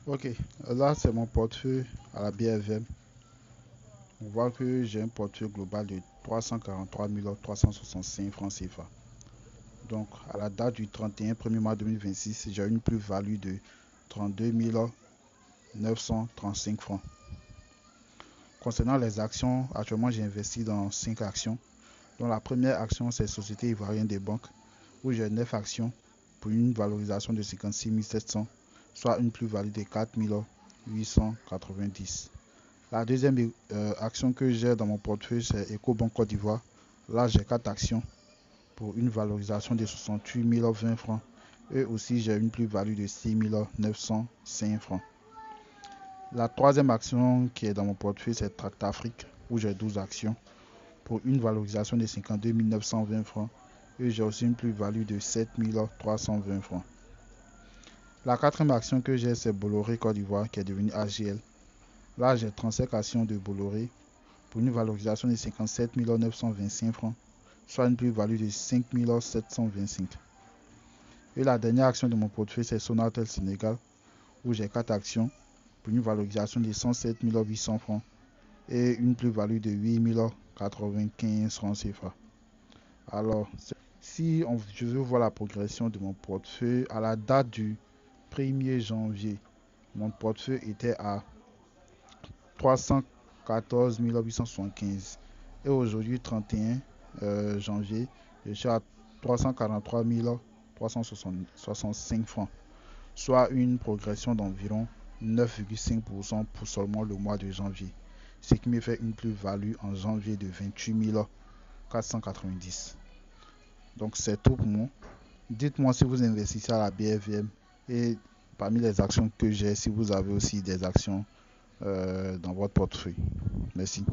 Ok, là c'est mon portefeuille à la BFM. On voit que j'ai un portefeuille global de 343 365 francs CFA. Donc à la date du 31 1er mars 2026, j'ai une plus-value de 32 935 francs. Concernant les actions, actuellement j'ai investi dans 5 actions. Donc la première action c'est Société Ivoirienne des Banques, où j'ai 9 actions pour une valorisation de 56 700, soit une plus-value de 4 890. La deuxième action que j'ai dans mon portefeuille, c'est EcoBank Côte d'Ivoire. Là, j'ai 4 actions pour une valorisation de 68 020 francs. Et aussi, j'ai une plus-value de 6 905 francs. La troisième action qui est dans mon portefeuille, c'est Tract Afrique, où j'ai 12 actions pour une valorisation de 52 920 francs. Et j'ai aussi une plus-value de 7 320 francs. La quatrième action que j'ai, c'est Bolloré Côte d'Ivoire, qui est devenue AGL. Là, j'ai 35 actions de Bolloré pour une valorisation de 57 925 francs, soit une plus-value de 5 725. Et la dernière action de mon portefeuille, c'est Sonatel Sénégal, où j'ai 4 actions pour une valorisation de 107 800 francs et une plus-value de 8 095 francs CFA. Alors, si je veux voir la progression de mon portefeuille, à la date du 1er janvier, mon portefeuille était à 314 875. Et aujourd'hui, 31 janvier, je suis à 343 365 francs, soit une progression d'environ 9,5% pour seulement le mois de janvier, ce qui me fait une plus-value en janvier de 28 490. Donc c'est tout pour moi. Dites-moi si vous investissez à la BFM et parmi les actions que j'ai, si vous avez aussi des actions dans votre portefeuille. Merci.